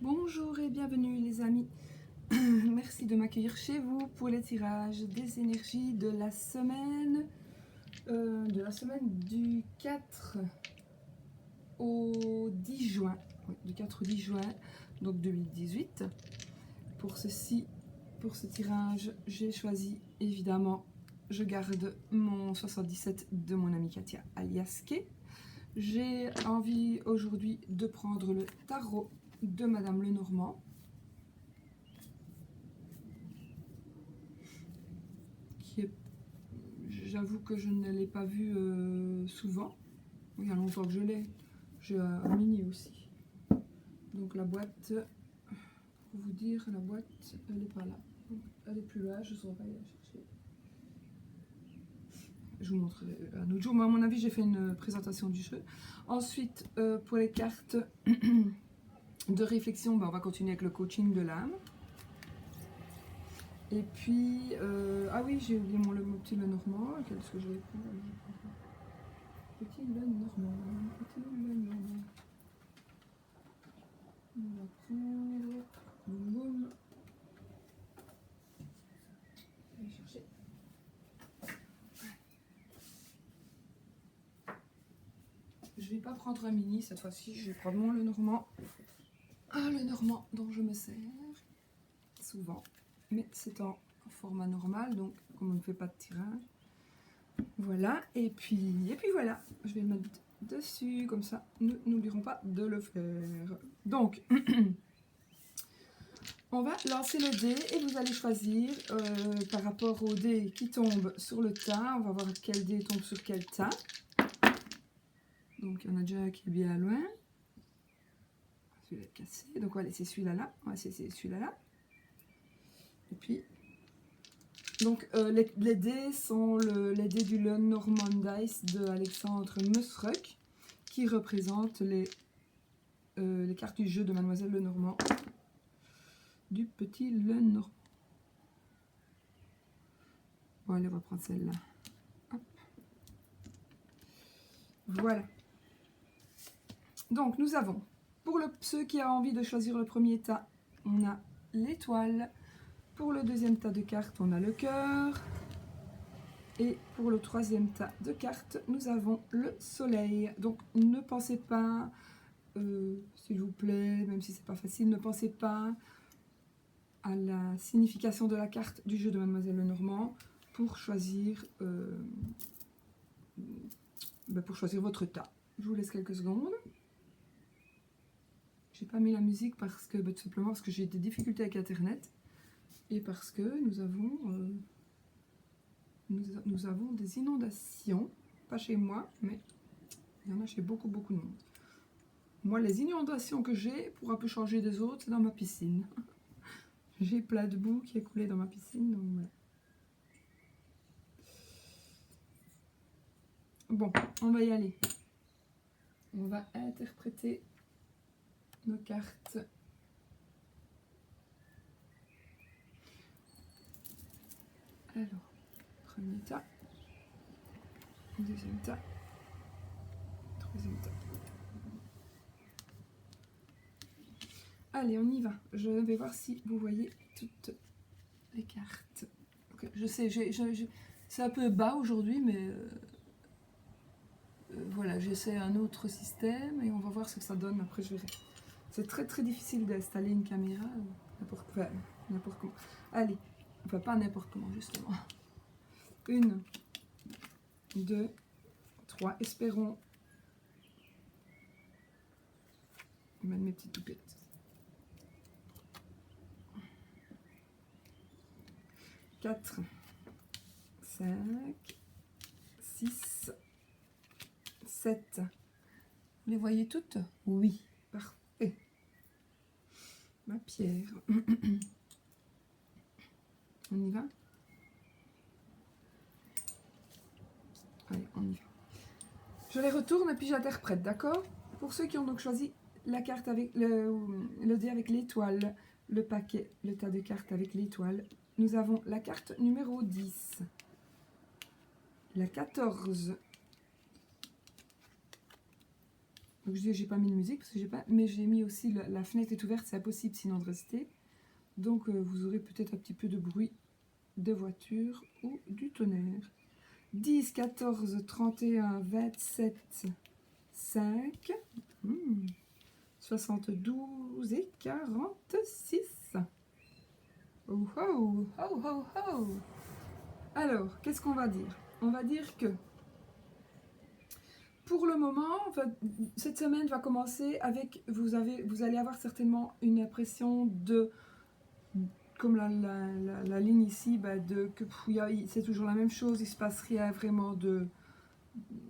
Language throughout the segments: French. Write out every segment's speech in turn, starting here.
Bonjour et bienvenue les amis. Merci de m'accueillir chez vous pour les tirages des énergies de la semaine du 4 au 10 juin. Oui, du 4 au 10 juin, donc 2018. Pour ce tirage, j'ai choisi évidemment, je garde mon 77 de mon amie Katia alias Kay. J'ai envie aujourd'hui de prendre le tarot de Madame Lenormand. J'avoue que je ne l'ai pas vu souvent. Il y a longtemps que je l'ai. J'ai un mini aussi. Donc la boîte, pour vous dire, la boîte, elle n'est pas là. Donc, elle est plus là, je ne saurais pas y aller chercher. Je vous montrerai un autre jour. Mais à mon avis, j'ai fait une présentation du jeu. Ensuite, pour les cartes de réflexion, on va continuer avec le coaching de l'âme. Et puis, ah oui, j'ai oublié mon petit Lenormand. Qu'est-ce que je vais prendre? Petit Lenormand. On va prendre le môme. Je vais chercher. Je vais pas prendre un mini cette fois-ci, je vais prendre mon Lenormand. Ah, Lenormand dont je me sers souvent. Mais c'est en format normal, donc comme on ne fait pas de tirage. Voilà, et puis voilà, je vais le mettre dessus, comme ça, nous n'oublierons pas de le faire. Donc, on va lancer le dé et vous allez choisir par rapport au dé qui tombe sur le tas. On va voir quel dé tombe sur quel tas. Donc, il y en a déjà un qui est bien loin. Celui-là est cassé, donc on va laisser celui-là là. On va laisser celui-là là. Et puis, donc les dés sont les dés du Lenormand Dice de Alexandre Musruck qui représentent les cartes du jeu de Mademoiselle Lenormand, du petit Lenormand. Bon, allez, on va prendre celle-là. Voilà. Donc, nous avons, pour ceux qui ont envie de choisir le premier tas, on a l'étoile. Pour le deuxième tas de cartes, on a le cœur. Et pour le troisième tas de cartes, nous avons le soleil. Donc, ne pensez pas, s'il vous plaît, même si c'est pas facile, ne pensez pas à la signification de la carte du jeu de Mademoiselle Lenormand pour choisir votre tas. Je vous laisse quelques secondes. J'ai pas mis la musique parce que, tout simplement parce que j'ai des difficultés avec Internet et parce que nous avons des inondations, pas chez moi, mais il y en a chez beaucoup de monde. Moi, les inondations que j'ai, pour un peu changer des autres, c'est dans ma piscine. J'ai plein de boue qui est coulée dans ma piscine, donc voilà. Bon, on va y aller. On va interpréter nos cartes. Alors, premier tas, deuxième tas, troisième tas. Allez, on y va. Je vais voir si vous voyez toutes les cartes. Okay, je sais, c'est un peu bas aujourd'hui, mais voilà, j'essaie un autre système et on va voir ce que ça donne. Après, je verrai. C'est très difficile d'installer une caméra n'importe comment. Allez, enfin pas n'importe comment, justement. 1, 2, 3. Espérons. Je vais mettre mes petites toupettes. 4, 5, 6, 7. Vous les voyez toutes? Oui, parfait. Ma pierre. On y va? Allez, on y va. Je les retourne et puis j'interprète, d'accord? Pour ceux qui ont donc choisi la carte avec le dé avec l'étoile, le paquet, le tas de cartes avec l'étoile, nous avons la carte numéro 10, la 14, Donc je dis j'ai pas mis de musique parce que j'ai pas, mais j'ai mis aussi la fenêtre est ouverte, c'est impossible sinon de rester. Donc vous aurez peut-être un petit peu de bruit de voiture ou du tonnerre. 10, 14, 31, 27, 5, 72 et 46. Oh oh, oh oh oh. Alors, qu'est-ce qu'on va dire? On va dire que pour le moment, cette semaine va commencer avec, vous allez avoir certainement une impression de, comme la ligne ici, que c'est toujours la même chose, il se passe rien vraiment il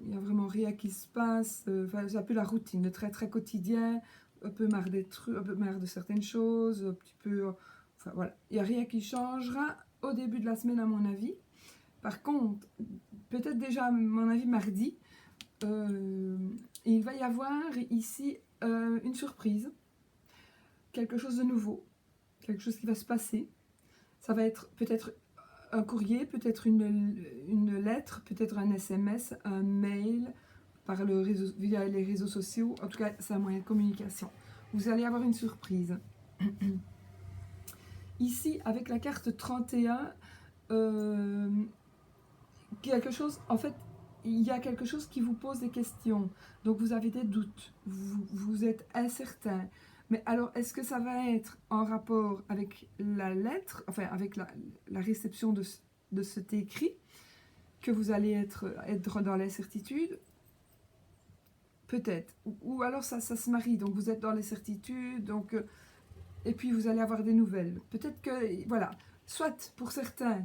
n'y a vraiment rien qui se passe, c'est un peu la routine, le très très quotidien, un peu marre des trucs, un peu marre de certaines choses, un petit peu, enfin voilà, il n'y a rien qui changera au début de la semaine à mon avis. Par contre, peut-être déjà à mon avis mardi, il va y avoir ici une surprise, quelque chose de nouveau, quelque chose qui va se passer. Ça va être peut-être un courrier, peut-être une lettre, peut-être un SMS, un mail, via les réseaux sociaux. En tout cas, c'est un moyen de communication. Vous allez avoir une surprise. Ici, avec la carte 31, quelque chose, en fait, il y a quelque chose qui vous pose des questions. Donc, vous avez des doutes. Vous êtes incertain. Mais alors, est-ce que ça va être en rapport avec la lettre, enfin, avec la réception de cet écrit, que vous allez être dans l'incertitude? Peut-être. Ou alors, ça se marie. Donc, vous êtes dans l'incertitude. Donc, et puis, vous allez avoir des nouvelles. Peut-être que, voilà. Soit, pour certains,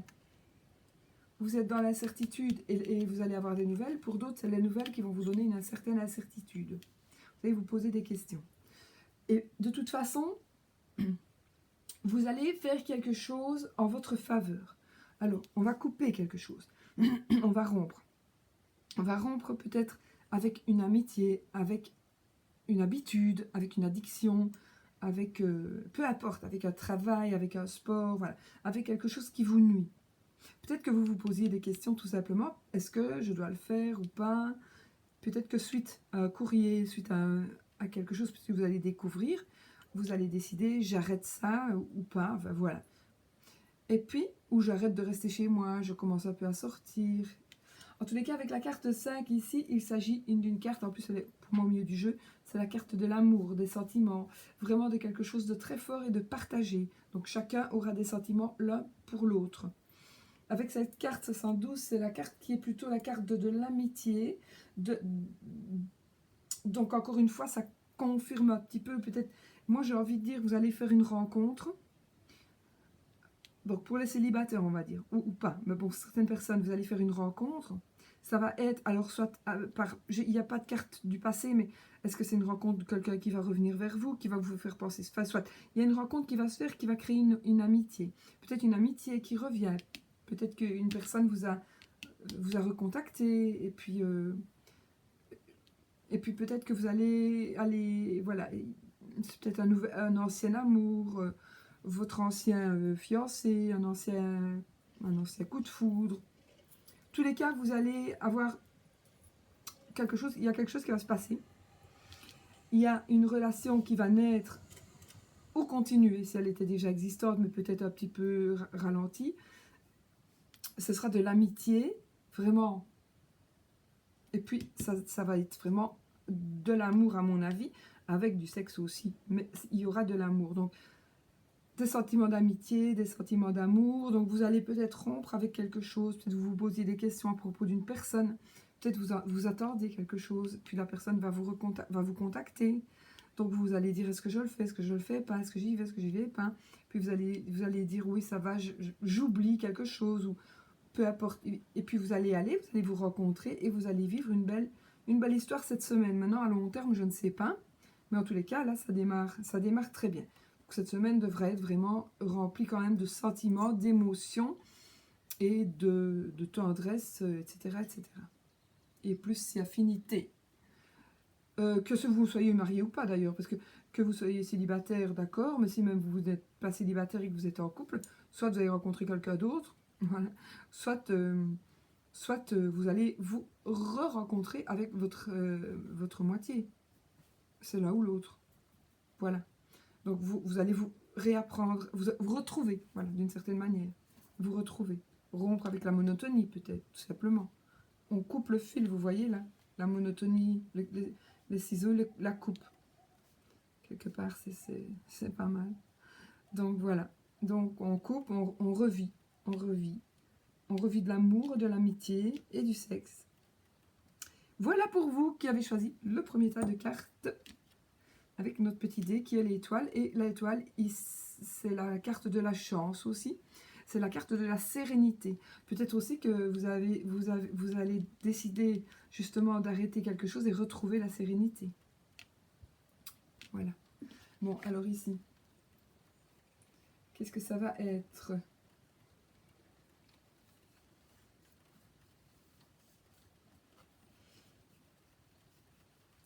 vous êtes dans l'incertitude et vous allez avoir des nouvelles. Pour d'autres, c'est les nouvelles qui vont vous donner une certaine incertitude. Vous allez vous poser des questions. Et de toute façon, vous allez faire quelque chose en votre faveur. Alors, on va couper quelque chose. On va rompre. On va rompre peut-être avec une amitié, avec une habitude, avec une addiction, avec, peu importe, avec un travail, avec un sport, voilà, avec quelque chose qui vous nuit. Peut-être que vous vous posiez des questions tout simplement. Est-ce que je dois le faire ou pas? Peut-être que suite à un courrier, suite à quelque chose que vous allez découvrir, vous allez décider j'arrête ça ou pas, enfin, voilà. Et puis, ou j'arrête de rester chez moi, je commence un peu à sortir. En tous les cas, avec la carte 5 ici, il s'agit d'une carte, en plus elle est pour moi au milieu du jeu, c'est la carte de l'amour, des sentiments, vraiment de quelque chose de très fort et de partagé. Donc chacun aura des sentiments l'un pour l'autre. Avec cette carte 512, c'est la carte qui est plutôt la carte de l'amitié. Donc encore une fois, ça confirme un petit peu, peut-être, moi j'ai envie de dire, vous allez faire une rencontre. Donc pour les célibataires, on va dire, ou pas, mais pour certaines personnes, vous allez faire une rencontre. Ça va être, alors soit, il n'y a pas de carte du passé, mais est-ce que c'est une rencontre de quelqu'un qui va revenir vers vous, qui va vous faire penser, enfin, soit, il y a une rencontre qui va se faire, qui va créer une amitié. Peut-être une amitié qui revient. Peut-être qu'une personne vous a recontacté, et puis peut-être que vous allez aller, voilà, c'est peut-être un ancien amour, votre ancien fiancé, un ancien coup de foudre. Tous les cas, vous allez avoir quelque chose, il y a quelque chose qui va se passer. Il y a une relation qui va naître ou continuer, si elle était déjà existante, mais peut-être un petit peu ralentie. Ce sera de l'amitié, vraiment. Et puis, ça va être vraiment de l'amour, à mon avis, avec du sexe aussi. Mais il y aura de l'amour. Donc, des sentiments d'amitié, des sentiments d'amour. Donc, vous allez peut-être rompre avec quelque chose. Peut-être vous vous posiez des questions à propos d'une personne. Peut-être vous attendez quelque chose. Puis la personne va vous contacter. Donc, vous allez dire, est-ce que je le fais? Est-ce que je le fais pas? Est-ce que j'y vais? Est-ce que j'y vais pas? Puis, vous allez dire, oui, ça va, j'oublie quelque chose. Ou peu importe. Et puis, vous allez vous rencontrer et vous allez vivre une belle histoire cette semaine. Maintenant, à long terme, je ne sais pas. Mais en tous les cas, là, ça démarre très bien. Donc, cette semaine devrait être vraiment remplie quand même de sentiments, d'émotions et de tendresse, etc., etc. Et plus si affinité. Que vous soyez marié ou pas d'ailleurs, parce que vous soyez célibataire, d'accord, mais si même vous n'êtes pas célibataire et que vous êtes en couple, soit vous allez rencontrer quelqu'un d'autre, voilà, soit vous allez vous re-rencontrer avec votre moitié. c'est l'un ou l'autre. Voilà. Donc vous allez vous réapprendre, vous retrouver, voilà, d'une certaine manière. Vous retrouver. Rompre avec la monotonie, peut-être, tout simplement. On coupe le fil, vous voyez là, la monotonie, les ciseaux, la coupe. Quelque part, c'est pas mal. Donc voilà. Donc on coupe, on revit, on revit. On revit de l'amour, de l'amitié et du sexe. Voilà pour vous qui avez choisi le premier tas de cartes avec notre petit dé qui est l'étoile. Et l'étoile, c'est la carte de la chance aussi. C'est la carte de la sérénité. Peut-être aussi que vous allez décider justement d'arrêter quelque chose et retrouver la sérénité. Voilà. Bon, alors ici, qu'est-ce que ça va être?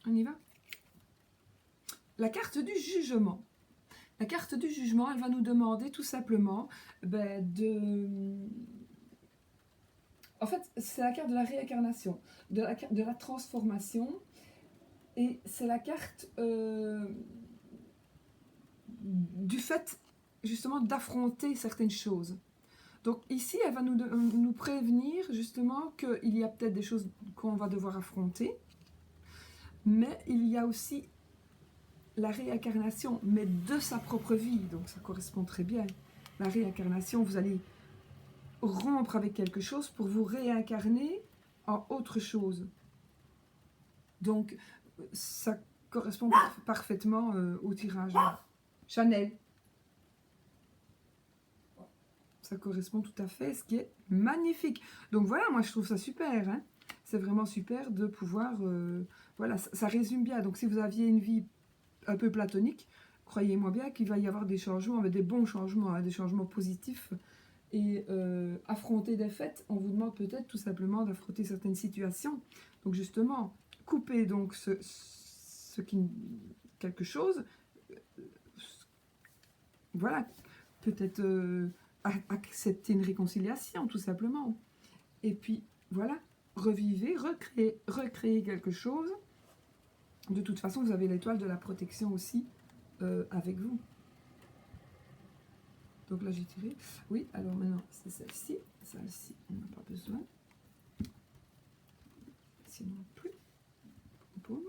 On y va? La carte du jugement. La carte du jugement, elle va nous demander tout simplement En fait, c'est la carte de la réincarnation, de la transformation. Et c'est la carte du fait, justement, d'affronter certaines choses. Donc ici, elle va nous prévenir, justement, qu'il y a peut-être des choses qu'on va devoir affronter. Mais il y a aussi la réincarnation, mais de sa propre vie. Donc ça correspond très bien. La réincarnation, vous allez rompre avec quelque chose pour vous réincarner en autre chose. Donc ça correspond parfaitement au tirage. Chanel. Ça correspond tout à fait, ce qui est magnifique. Donc voilà, moi je trouve ça super. Hein. C'est vraiment super de pouvoir... voilà, ça résume bien. Donc si vous aviez une vie un peu platonique, croyez-moi bien qu'il va y avoir des changements, des bons changements, hein, des changements positifs. Et affronter des faits, on vous demande peut-être tout simplement d'affronter certaines situations. Donc justement, couper donc quelque chose, voilà, peut-être accepter une réconciliation tout simplement. Et puis voilà, revivez, recréer quelque chose. De toute façon, vous avez l'étoile de la protection aussi avec vous. Donc là, j'ai tiré. Oui, alors maintenant, c'est celle-ci. Celle-ci, on n'a pas besoin. Sinon, plus. Boum.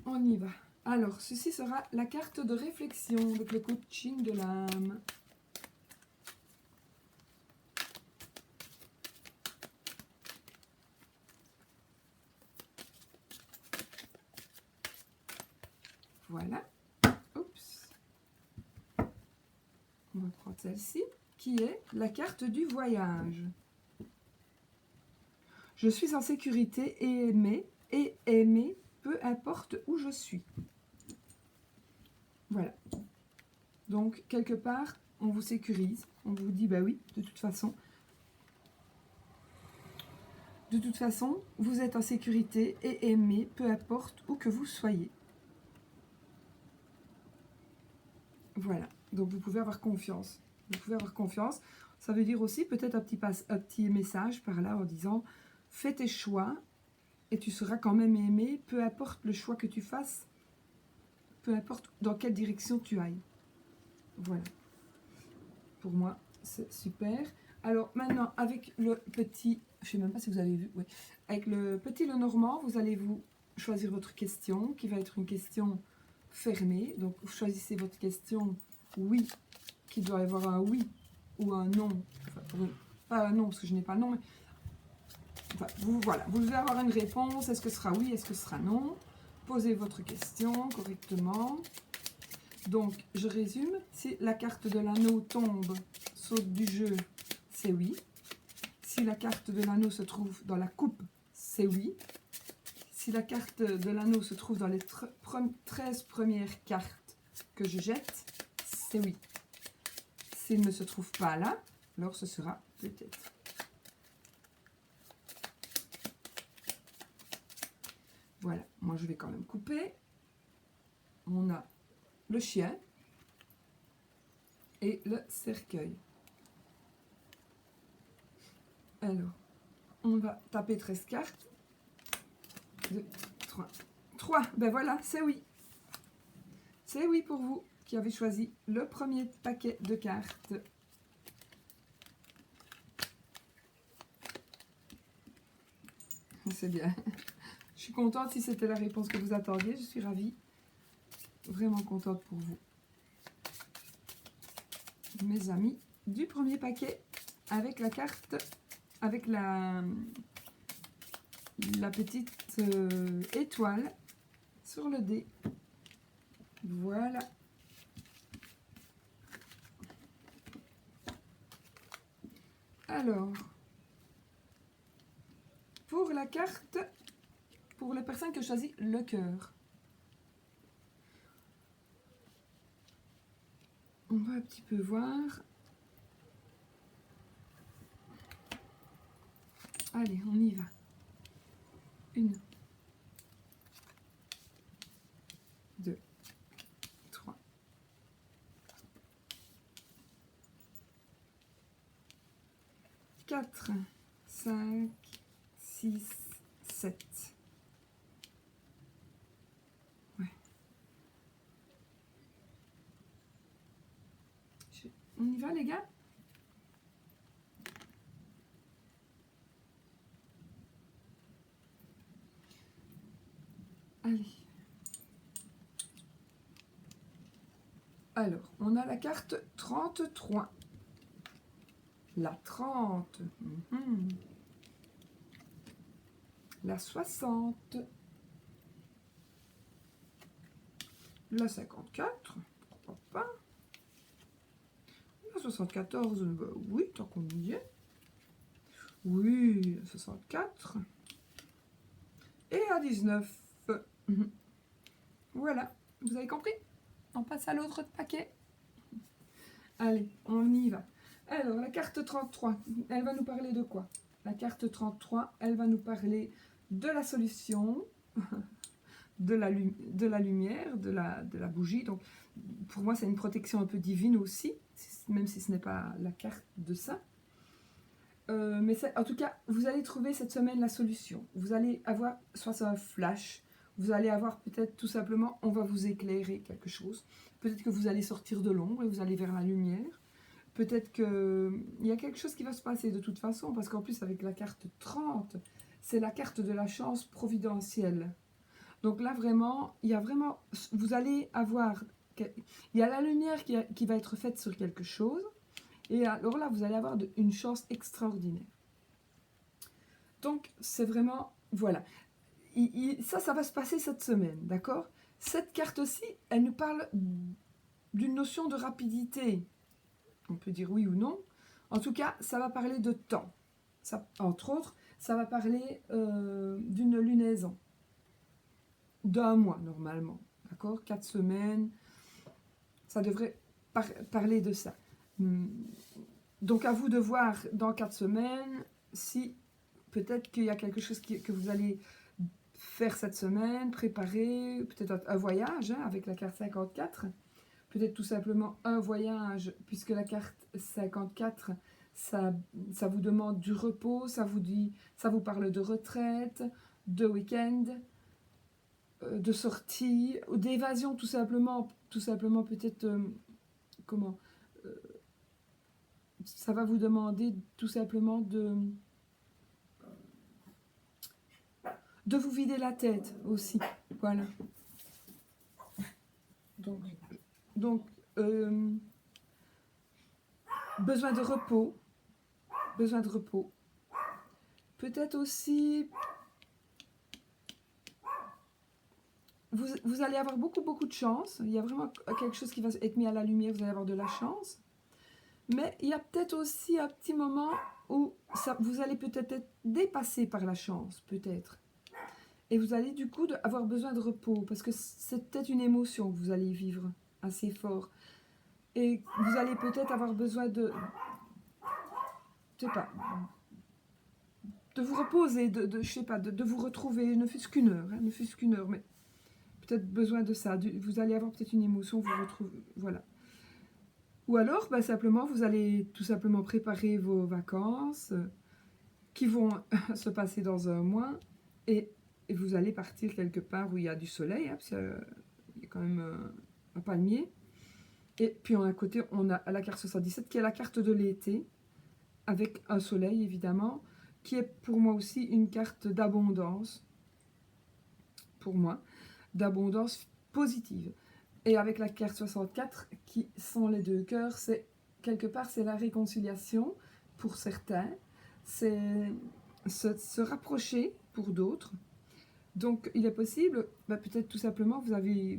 On y va. Alors, ceci sera la carte de réflexion avec le coaching de l'âme. Voilà. Oups. On va prendre celle-ci, qui est la carte du voyage. Je suis en sécurité et aimé, peu importe où je suis. Voilà. Donc, quelque part, on vous sécurise. On vous dit, bah oui, de toute façon, vous êtes en sécurité et aimé, peu importe où que vous soyez. Voilà, donc vous pouvez avoir confiance. Vous pouvez avoir confiance. Ça veut dire aussi peut-être un petit message par là en disant « Fais tes choix et tu seras quand même aimé, peu importe le choix que tu fasses, peu importe dans quelle direction tu ailles. » Voilà. Pour moi, c'est super. Alors maintenant, avec le petit... Je ne sais même pas si vous avez vu. Ouais. Avec le petit Lenormand, vous allez vous choisir votre question, qui va être une question fermée. Donc, vous choisissez votre question oui, qui doit avoir un oui ou un non. Enfin, pas un non, parce que je n'ai pas le nom. Mais... Enfin, voilà, vous devez avoir une réponse. Est-ce que ce sera oui, est-ce que ce sera non? Posez votre question correctement. Donc, je résume. Si la carte de l'anneau tombe, saute du jeu, c'est oui. Si la carte de l'anneau se trouve dans la coupe, c'est oui. Si la carte de l'anneau se trouve dans les 13 premières cartes que je jette, c'est oui. S'il ne se trouve pas là, alors ce sera peut-être. Voilà, moi je vais quand même couper. On a le chien et le cercueil. Alors, on va taper 13 cartes. 2, 3. 3, ben voilà, c'est oui. C'est oui pour vous qui avez choisi le premier paquet de cartes. C'est bien. Je suis contente si c'était la réponse que vous attendiez. Je suis ravie. Vraiment contente pour vous. Mes amis, du premier paquet avec la carte, avec la petite étoile sur le dé. Voilà. Alors, pour la carte, pour les personnes qui ont choisi le cœur, on va un petit peu voir. Allez, on y va. 1, 2, 3, 4, 5, 6, 7. Ouais. On y va les gars? Allez. Alors, on a la carte 33. La 30. La 60. La 54. Pourquoi pas? La 74. Bah oui, tant qu'on y est. Oui, la 64. Et la 19. Voilà, vous avez compris? On passe à l'autre paquet. Allez, on y va. Alors, la carte 33, elle va nous parler de quoi? La carte 33, elle va nous parler de la solution, de la lumière, de la bougie. Donc, pour moi, c'est une protection un peu divine aussi, même si ce n'est pas la carte de ça. Mais en tout cas, vous allez trouver cette semaine la solution. Vous allez avoir soit un flash, vous allez avoir peut-être tout simplement, on va vous éclairer quelque chose. Peut-être que vous allez sortir de l'ombre et vous allez vers la lumière. Peut-être qu'il y a quelque chose qui va se passer de toute façon, parce qu'en plus avec la carte 30, c'est la carte de la chance providentielle. Donc là vraiment, il y a vraiment, vous allez avoir, il y a la lumière qui va être faite sur quelque chose, et alors là vous allez avoir une chance extraordinaire. Donc c'est vraiment, voilà, ça va se passer cette semaine, d'accord? Cette carte-ci, elle nous parle d'une notion de rapidité. On peut dire oui ou non. En tout cas, ça va parler de temps. Ça, entre autres, ça va parler d'une lunaison. D'un mois, normalement. D'accord? 4 semaines. Ça devrait parler de ça. Donc, à vous de voir dans 4 semaines si peut-être qu'il y a quelque chose que vous allez faire cette semaine, préparer, peut-être un voyage avec la carte 54. Peut-être tout simplement un voyage, puisque la carte 54, ça vous demande du repos, ça vous parle de retraite, de week-end, de sortie, d'évasion tout simplement peut-être, ça va vous demander tout simplement de vous vider la tête aussi, voilà. Donc besoin de repos. Peut-être aussi, vous allez avoir beaucoup de chance. Il y a vraiment quelque chose qui va être mis à la lumière, vous allez avoir de la chance. Mais il y a peut-être aussi un petit moment où vous allez peut-être être dépassé par la chance, peut-être. Et vous allez du coup avoir besoin de repos, parce que c'est peut-être une émotion que vous allez vivre assez fort. Et vous allez peut-être avoir besoin de vous reposer, de vous retrouver, ne fût-ce qu'une heure, mais peut-être besoin de ça. Vous allez avoir peut-être une émotion, vous retrouvez, voilà. Ou alors, simplement, vous allez tout simplement préparer vos vacances qui vont se passer dans un mois, et vous allez partir quelque part où il y a du soleil, hein, parce qu'il y a quand même un palmier. Et puis à côté, on a la carte 77 qui est la carte de l'été, avec un soleil évidemment, qui est pour moi aussi une carte d'abondance, pour moi, d'abondance positive. Et avec la carte 64, qui sont les deux cœurs, c'est quelque part, c'est la réconciliation pour certains, c'est se rapprocher pour d'autres. Donc il est possible, peut-être tout simplement, vous allez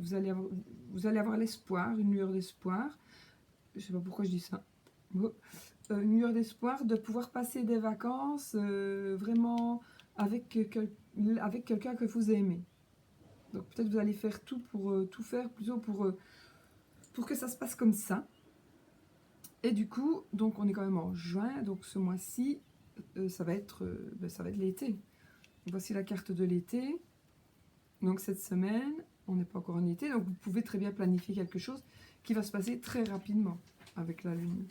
avoir l'espoir, une lueur d'espoir, je ne sais pas pourquoi je dis ça, une lueur d'espoir de pouvoir passer des vacances vraiment avec quelqu'un que vous aimez. Donc peut-être vous allez faire tout pour tout faire plutôt pour que ça se passe comme ça. Et du coup, donc on est quand même en juin, donc ce mois-ci, ça va être l'été. Voici la carte de l'été. Donc cette semaine, on n'est pas encore en été, donc vous pouvez très bien planifier quelque chose qui va se passer très rapidement avec la lune.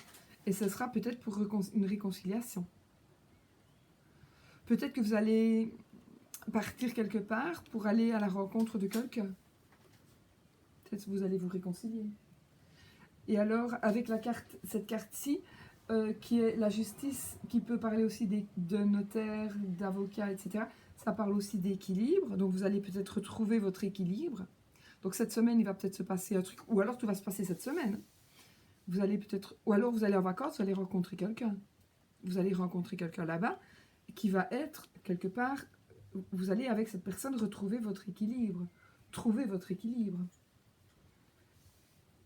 Et ce sera peut-être pour une réconciliation. Peut-être que vous allez partir quelque part pour aller à la rencontre de quelqu'un. Peut-être que vous allez vous réconcilier. Et alors, avec cette carte-ci, qui est la justice, qui peut parler aussi de notaires, d'avocats, etc., ça parle aussi d'équilibre. Donc, vous allez peut-être retrouver votre équilibre. Donc, cette semaine, il va peut-être se passer un truc, ou alors tout va se passer cette semaine. Vous allez peut-être, ou alors vous allez en vacances, vous allez rencontrer quelqu'un. Vous allez rencontrer quelqu'un là-bas, qui va être, quelque part, vous allez avec cette personne retrouver votre équilibre. Trouver votre équilibre.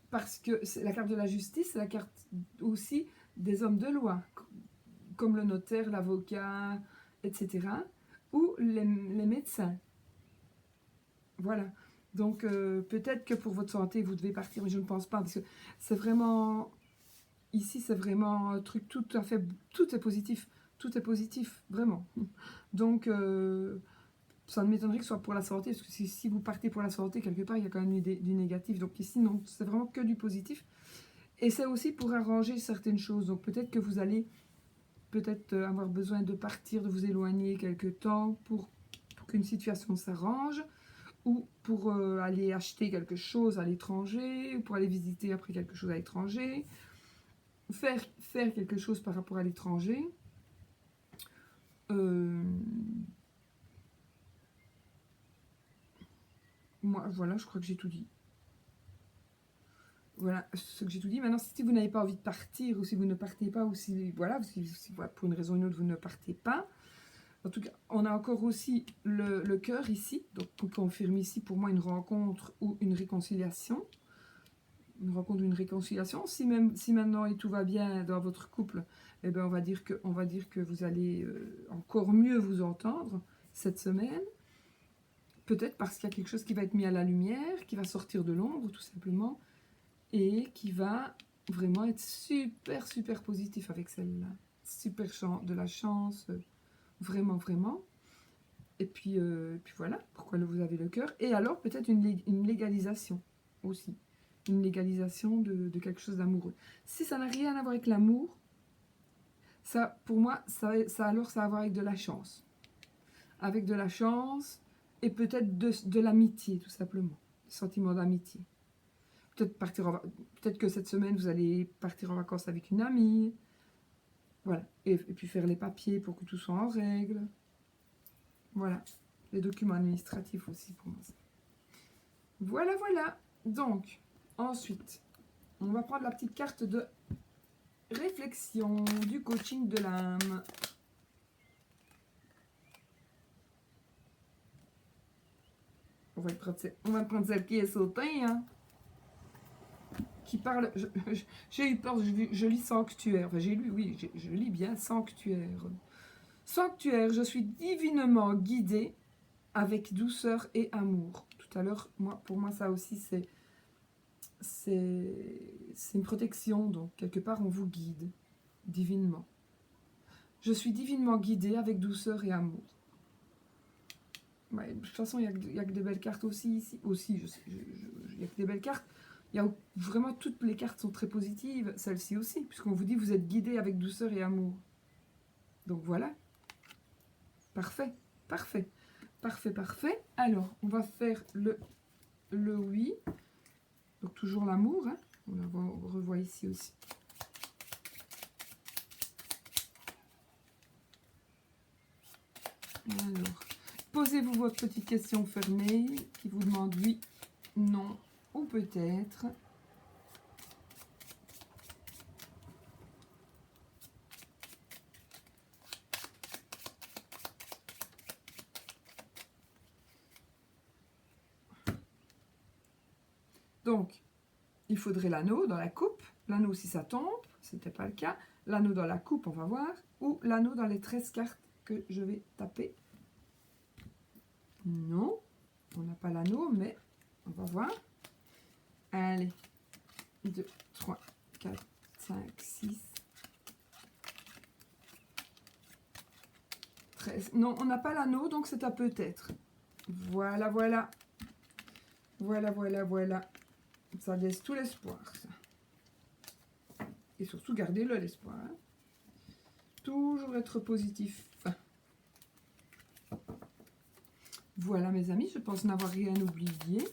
Parce que la carte de la justice, c'est la carte aussi des hommes de loi, comme le notaire, l'avocat, etc. Ou les médecins. Voilà. Donc, peut-être que pour votre santé, vous devez partir, mais je ne pense pas, parce que c'est vraiment... Ici, c'est vraiment un truc tout à fait... Tout est positif. Tout est positif, vraiment. Donc, ça ne m'étonnerait que ce soit pour la santé, parce que si vous partez pour la santé, quelque part, il y a quand même du négatif. Donc ici, non, c'est vraiment que du positif. Et c'est aussi pour arranger certaines choses. Donc peut-être que vous allez avoir besoin de partir, de vous éloigner quelque temps pour qu'une situation s'arrange, ou pour aller acheter quelque chose à l'étranger, ou pour aller visiter après quelque chose à l'étranger, faire quelque chose par rapport à l'étranger. Moi, voilà, je crois que j'ai tout dit. Voilà ce que j'ai tout dit. Maintenant, si vous n'avez pas envie de partir, ou si vous ne partez pas, ou si, voilà, pour une raison ou une autre, vous ne partez pas. En tout cas, on a encore aussi le cœur ici. Donc, on confirme ici, pour moi, une rencontre ou une réconciliation. Une rencontre ou une réconciliation. Si maintenant et tout va bien dans votre couple, eh ben, on va dire que vous allez encore mieux vous entendre cette semaine. Peut-être parce qu'il y a quelque chose qui va être mis à la lumière, qui va sortir de l'ombre, tout simplement, et qui va vraiment être super, super positif avec celle-là. Super de la chance, vraiment, vraiment. Et puis voilà, pourquoi vous avez le cœur. Et alors, peut-être une légalisation aussi. Une légalisation de quelque chose d'amoureux. Si ça n'a rien à voir avec l'amour, ça, pour moi, ça a à voir avec de la chance. Avec de la chance... Et peut-être de l'amitié, tout simplement. Sentiment d'amitié. Peut-être que cette semaine, vous allez partir en vacances avec une amie. Voilà. Et puis faire les papiers pour que tout soit en règle. Voilà. Les documents administratifs aussi pour moi. Voilà, voilà. Donc, ensuite, on va prendre la petite carte de réflexion du coaching de l'âme. On va prendre celle qui est sautée, hein, qui parle... J'ai eu peur, je lis sanctuaire. Enfin, j'ai lu, oui, je lis bien sanctuaire. Sanctuaire, je suis divinement guidée avec douceur et amour. Tout à l'heure, pour moi, ça aussi, c'est une protection. Donc, quelque part, on vous guide divinement. Je suis divinement guidée avec douceur et amour. Ouais, de toute façon, il y a que des belles cartes aussi ici. Aussi, il n'y a que des belles cartes. Vraiment, toutes les cartes sont très positives. Celle-ci aussi, puisqu'on vous dit vous êtes guidé avec douceur et amour. Donc voilà. Parfait, parfait, parfait, parfait. Alors, on va faire le oui. Donc, toujours l'amour. Hein. On revoit ici aussi. Alors, posez-vous votre petite question fermée qui vous demande oui, non ou peut-être. Donc, il faudrait l'anneau dans la coupe. L'anneau si ça tombe, ce n'était pas le cas. L'anneau dans la coupe, on va voir. Ou l'anneau dans les 13 cartes que je vais taper. Non, on n'a pas l'anneau, mais on va voir. Allez, 2, 3, 4, 5, 6, 13. Non, on n'a pas l'anneau, donc c'est un peut-être. Voilà, voilà. Voilà, voilà, voilà. Ça laisse tout l'espoir, ça. Et surtout, gardez-le, l'espoir. Hein. Toujours être positif. Voilà, mes amis, je pense n'avoir rien oublié.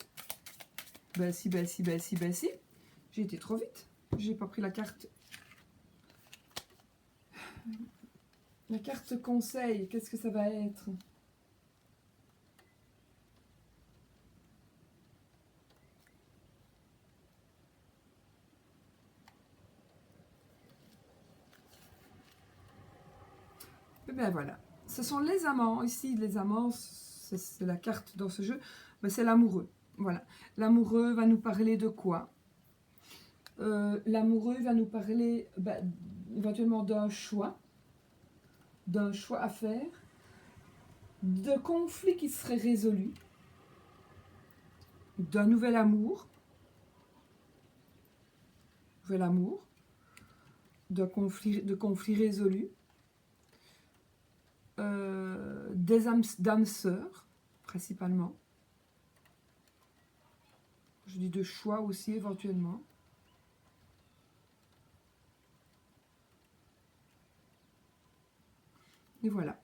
Ben si, ben si, ben si, ben si. J'ai été trop vite. J'ai pas pris la carte. La carte conseil, qu'est-ce que ça va être? Et bien voilà. Ce sont les amants. Ici, les amants, c'est la carte dans ce jeu. Mais c'est l'amoureux. Voilà. L'amoureux va nous parler de quoi? L'amoureux va nous parler éventuellement d'un choix à faire, de conflits qui seraient résolus, d'un nouvel amour, de conflits résolus, d'âmes sœurs, principalement. Je dis de choix aussi, éventuellement. Et voilà.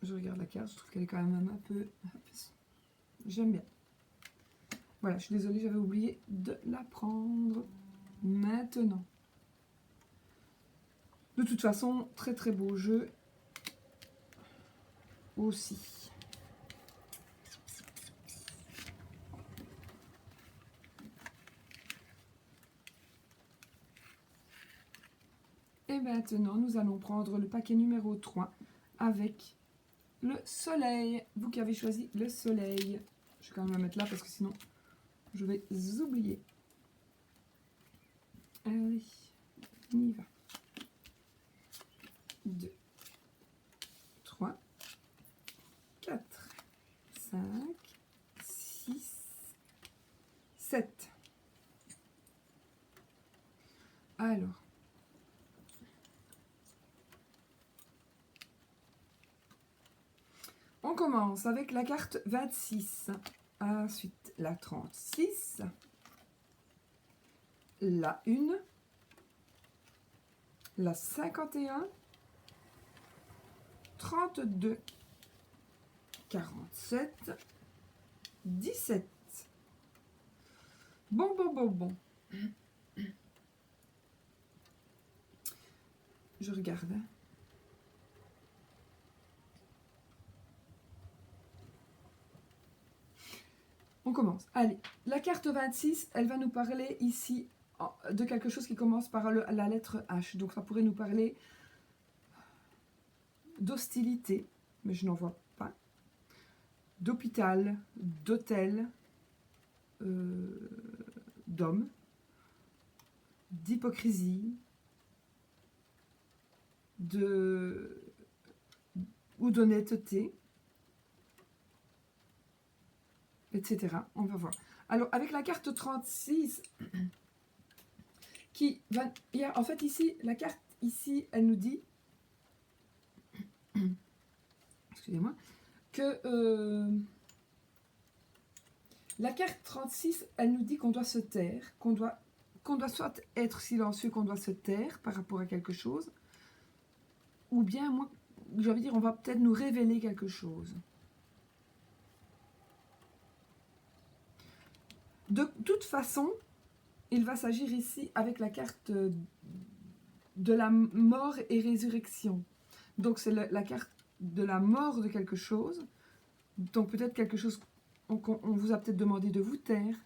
Je regarde la carte, je trouve qu'elle est quand même un peu... J'aime bien. Voilà, je suis désolée, j'avais oublié de la prendre maintenant. De toute façon, très très beau jeu aussi. Et maintenant, nous allons prendre le paquet numéro 3 avec le soleil. Vous qui avez choisi le soleil. Je vais quand même la mettre là parce que sinon, je vais oublier. Allez, on y va. 2, 3, 4, 5, 6, 7. Alors, on commence avec la carte 26, ensuite la 36, la 1, la 51, 32, 47, 17. Bon. Je regarde. On commence. Allez, la carte 26, elle va nous parler ici de quelque chose qui commence par la lettre H. Donc ça pourrait nous parler d'hostilité, mais je n'en vois pas. D'hôpital, d'hôtel, d'homme, d'hypocrisie, ou d'honnêteté, etc. On va voir. Alors, avec la carte 36, qui va... En fait, ici, la carte, ici, elle nous dit... Excusez-moi. Que la carte 36, elle nous dit qu'on doit se taire, qu'on doit soit être silencieux, qu'on doit se taire par rapport à quelque chose, ou bien, moi, je veux dire, on va peut-être nous révéler quelque chose. De toute façon, il va s'agir ici avec la carte de la mort et résurrection. Donc c'est la carte de la mort de quelque chose. Donc peut-être quelque chose, on vous a peut-être demandé de vous taire.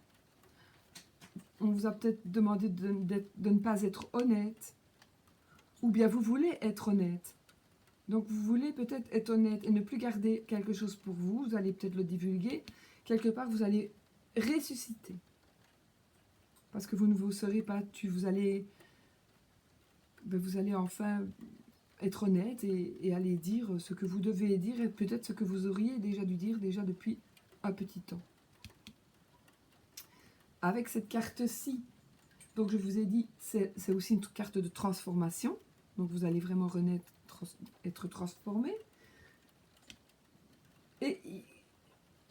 On vous a peut-être demandé de ne pas être honnête. Ou bien vous voulez être honnête. Donc vous voulez peut-être être honnête et ne plus garder quelque chose pour vous. Vous allez peut-être le divulguer. Quelque part, vous allez ressusciter. Parce que vous ne vous serez pas tué. Vous allez enfin être honnête et aller dire ce que vous devez dire et peut-être ce que vous auriez déjà dû dire déjà depuis un petit temps. Avec cette carte-ci, donc je vous ai dit, c'est aussi une carte de transformation. Donc vous allez vraiment renaître, être transformé. Et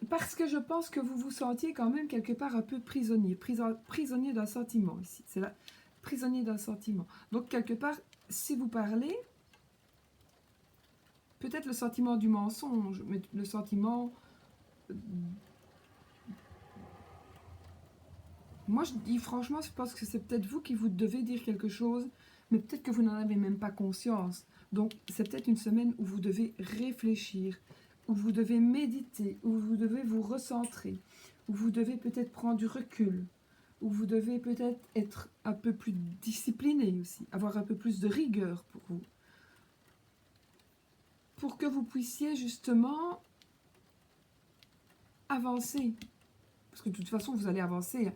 parce que je pense que vous vous sentiez quand même quelque part un peu prisonnier, prisonnier d'un sentiment ici. C'est là, prisonnier d'un sentiment. Donc quelque part, si vous parlez, peut-être le sentiment du mensonge, mais le sentiment... Moi, je dis franchement, je pense que c'est peut-être vous qui vous devez dire quelque chose, mais peut-être que vous n'en avez même pas conscience. Donc, c'est peut-être une semaine où vous devez réfléchir, où vous devez méditer, où vous devez vous recentrer, où vous devez peut-être prendre du recul, où vous devez peut-être être un peu plus discipliné aussi, avoir un peu plus de rigueur pour que vous puissiez justement avancer. Parce que de toute façon, vous allez avancer.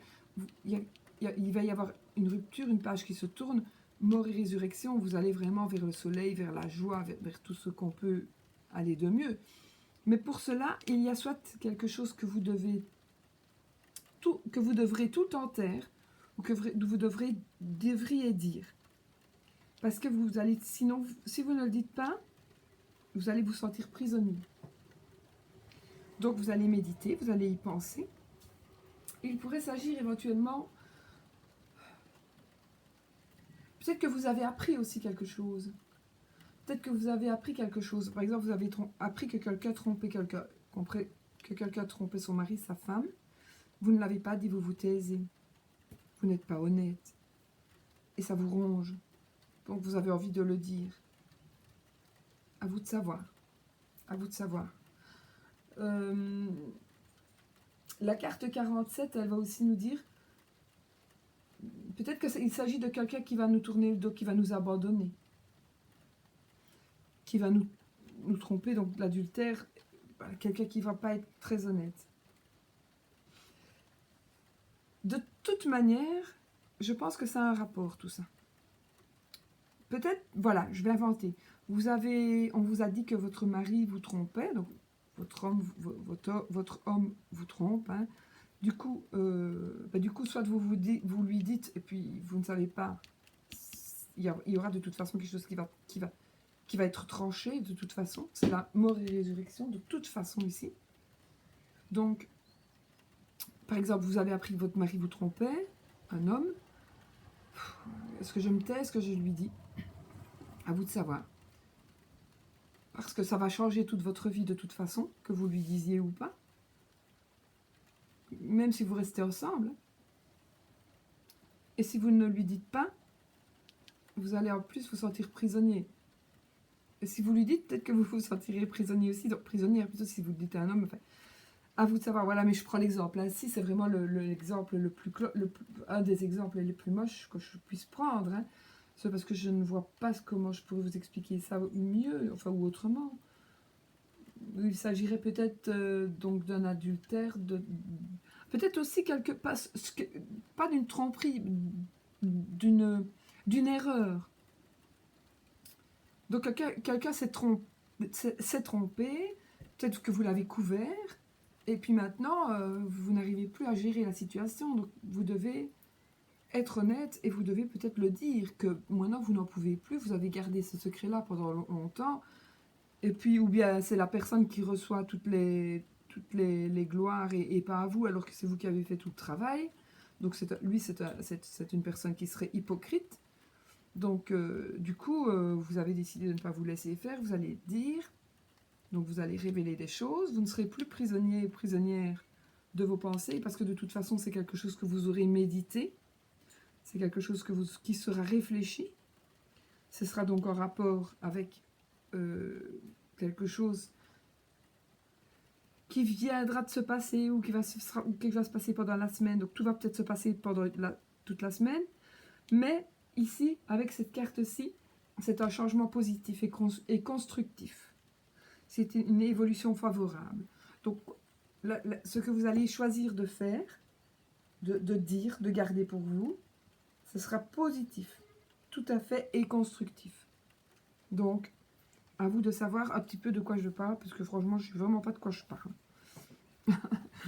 Il va y avoir une rupture, une page qui se tourne, mort et résurrection, vous allez vraiment vers le soleil, vers la joie, vers tout ce qu'on peut aller de mieux. Mais pour cela, il y a soit quelque chose que vous devrez tout en taire, ou que vous devriez dire. Parce que vous allez, sinon, si vous ne le dites pas, vous allez vous sentir prisonnier. Donc vous allez méditer, vous allez y penser. Il pourrait s'agir éventuellement... Peut-être que vous avez appris aussi quelque chose. Peut-être que vous avez appris quelque chose. Par exemple, vous avez appris que quelqu'un trompait son mari, sa femme. Vous ne l'avez pas dit, vous vous taisez. Vous n'êtes pas honnête. Et ça vous ronge. Donc vous avez envie de le dire. À vous de savoir. À vous de savoir. La carte 47, elle va aussi nous dire, peut-être qu'il s'agit de quelqu'un qui va nous tourner le dos, qui va nous abandonner, qui va nous tromper, donc l'adultère, quelqu'un qui ne va pas être très honnête. De toute manière, je pense que ça a un rapport, tout ça. Peut-être, voilà, je vais inventer. On vous a dit que votre mari vous trompait, donc votre homme vous trompe, hein. Du coup, soit vous lui dites, et puis vous ne savez pas, il y aura de toute façon quelque chose qui va être tranché, de toute façon. C'est la mort et résurrection, de toute façon, ici. Donc, par exemple, vous avez appris que votre mari vous trompait, un homme. Est-ce que je me tais? Est-ce que je lui dis? À vous de savoir. Parce que ça va changer toute votre vie de toute façon, que vous lui disiez ou pas. Même si vous restez ensemble. Et si vous ne lui dites pas, vous allez en plus vous sentir prisonnier. Et si vous lui dites, peut-être que vous vous sentirez prisonnier aussi. Donc prisonnier, plutôt si vous le dites à un homme. Enfin, à vous de savoir. Voilà, mais je prends l'exemple. Ici, c'est vraiment l'exemple un des exemples les plus moches que je puisse prendre. Hein. C'est parce que je ne vois pas comment je pourrais vous expliquer ça mieux, enfin, ou autrement. Il s'agirait peut-être donc d'un adultère, peut-être aussi pas d'une tromperie, d'une erreur. Donc quelqu'un s'est trompé, peut-être que vous l'avez couvert, et puis maintenant vous n'arrivez plus à gérer la situation, donc vous devez être honnête et vous devez peut-être le dire, que maintenant vous n'en pouvez plus, vous avez gardé ce secret-là pendant longtemps, et puis ou bien c'est la personne qui reçoit toutes les gloires et pas à vous, alors que c'est vous qui avez fait tout le travail. Donc lui c'est une personne qui serait hypocrite. Donc, du coup, vous avez décidé de ne pas vous laisser faire, vous allez dire, donc vous allez révéler des choses, vous ne serez plus prisonnier ou prisonnière de vos pensées, parce que de toute façon, c'est quelque chose que vous aurez médité, c'est quelque chose qui sera réfléchi, ce sera donc en rapport avec quelque chose qui viendra de se passer ou qui va se passer pendant la semaine, donc tout va peut-être se passer pendant toute la semaine, mais ici, avec cette carte-ci, c'est un changement positif et constructif. C'est une évolution favorable. Donc, ce que vous allez choisir de faire, de dire, de garder pour vous, ce sera positif, tout à fait, et constructif. Donc, à vous de savoir un petit peu de quoi je parle, parce que franchement, je ne sais vraiment pas de quoi je parle.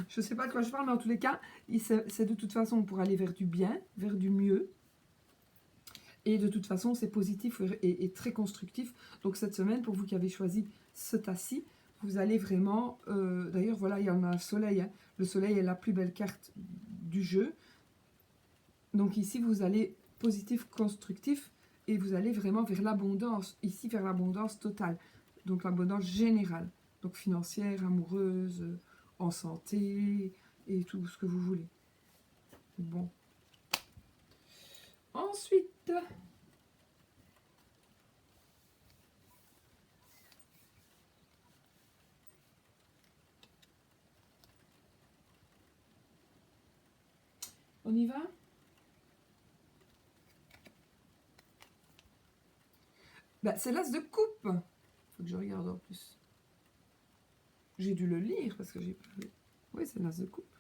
Je ne sais pas de quoi je parle, mais en tous les cas, c'est de toute façon pour aller vers du bien, vers du mieux. Et de toute façon, c'est positif et très constructif. Donc cette semaine, pour vous qui avez choisi ce tas-ci, vous allez vraiment... D'ailleurs, voilà, il y en a le soleil. Hein. Le soleil est la plus belle carte du jeu. Donc ici, vous allez positif, constructif, et vous allez vraiment vers l'abondance. Ici, vers l'abondance totale. Donc l'abondance générale. Donc financière, amoureuse, en santé, et tout ce que vous voulez. Bon. Ensuite... On y va? Ben, c'est l'as de coupe. Faut que je regarde en plus. J'ai dû le lire parce que j'ai pas lu. Oui, c'est l'as de coupe.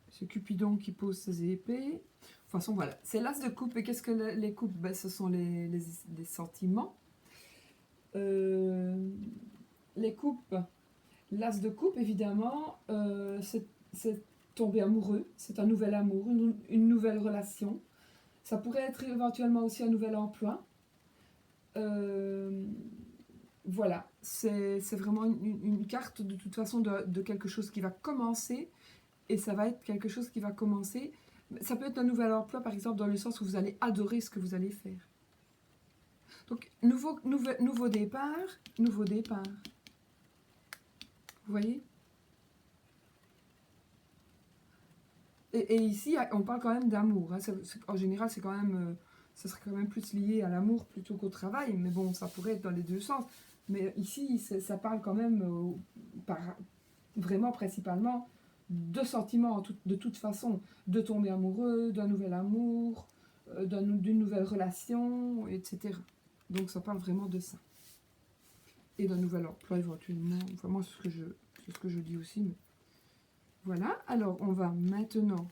C'est Cupidon qui pose ses épées. De toute façon, voilà. C'est l'as de coupe. Et qu'est-ce que les coupes? Ben, ce sont les sentiments. Les coupes. L'as de coupe, évidemment, c'est tomber amoureux. C'est un nouvel amour, une nouvelle relation. Ça pourrait être éventuellement aussi un nouvel emploi. Voilà, c'est vraiment une carte de toute façon de quelque chose qui va commencer, et ça va être quelque chose qui va commencer. Ça peut être un nouvel emploi, par exemple, dans le sens où vous allez adorer ce que vous allez faire. Donc, nouveau départ, nouveau départ. Vous voyez? Et ici, on parle quand même d'amour. Hein. En général, c'est quand même, ça serait quand même plus lié à l'amour plutôt qu'au travail. Mais bon, ça pourrait être dans les deux sens. Mais ici, ça parle quand même vraiment principalement de sentiments de toute façon. De tomber amoureux, d'un nouvel amour, d'une nouvelle relation, etc. Donc ça parle vraiment de ça. Et d'un nouvel emploi éventuellement. Enfin, moi, c'est ce que je dis aussi. Mais... Voilà, alors on va maintenant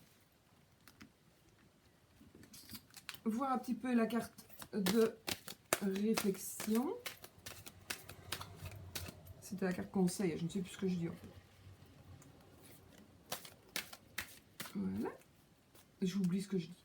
voir un petit peu la carte de réflexion. C'était la carte conseil, je ne sais plus ce que je dis en fait. Voilà, j'oublie ce que je dis.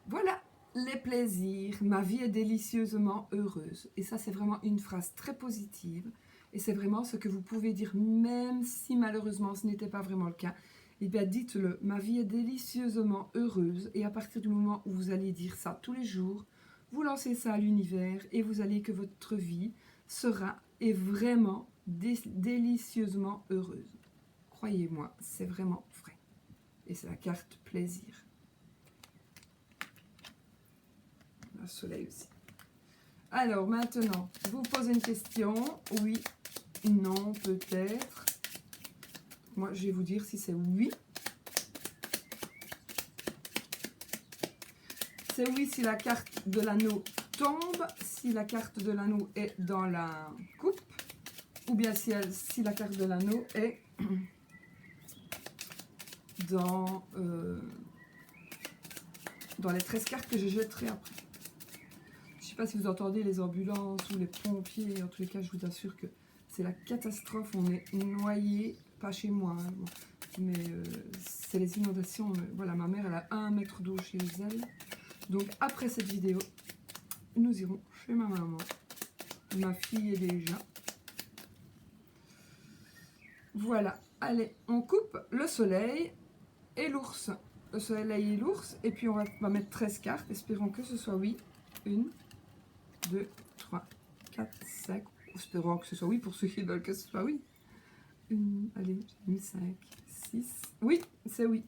Voilà. Les plaisirs, ma vie est délicieusement heureuse. Et ça, c'est vraiment une phrase très positive. Et c'est vraiment ce que vous pouvez dire, même si malheureusement ce n'était pas vraiment le cas. Eh bien, dites-le, ma vie est délicieusement heureuse. Et à partir du moment où vous allez dire ça tous les jours, vous lancez ça à l'univers et vous allez que votre vie sera et vraiment délicieusement heureuse. Croyez-moi, c'est vraiment vrai. Et c'est la carte plaisir. Le soleil aussi. Alors maintenant, je vous pose une question. Oui, non, peut-être. Moi, je vais vous dire si c'est oui. C'est oui si la carte de l'anneau tombe, si la carte de l'anneau est dans la coupe, ou bien si la carte de l'anneau est dans les 13 cartes que je jetterai après. Je ne sais pas si vous entendez les ambulances ou les pompiers. En tous les cas, je vous assure que c'est la catastrophe. On est noyé, pas chez moi, hein, mais c'est les inondations. Voilà, ma mère, elle a 1 mètre d'eau chez elle. Donc, après cette vidéo, nous irons chez ma maman. Ma fille est déjà. Voilà, allez, on coupe le soleil et l'ours. Le soleil et l'ours, et puis on va mettre 13 cartes, espérons que ce soit oui. 1, 2, 3, 4, 5. Espérons que ce soit oui pour ceux qui veulent que ce soit oui. Allez, j'ai mis 5, 6. Oui, c'est oui.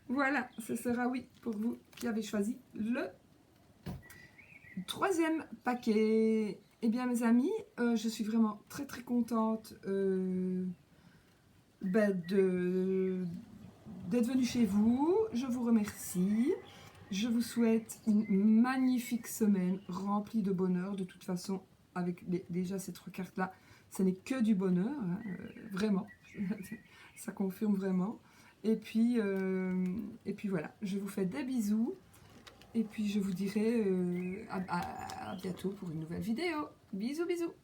Voilà, ce sera oui pour vous qui avez choisi le troisième paquet. Eh bien, mes amis, je suis vraiment très très contente d'être venue chez vous. Je vous remercie. Je vous souhaite une magnifique semaine remplie de bonheur. De toute façon, avec déjà ces 3 cartes-là, ce n'est que du bonheur, hein, vraiment. Ça confirme vraiment. Et puis voilà, je vous fais des bisous. Et puis je vous dirai à bientôt pour une nouvelle vidéo. Bisous, bisous.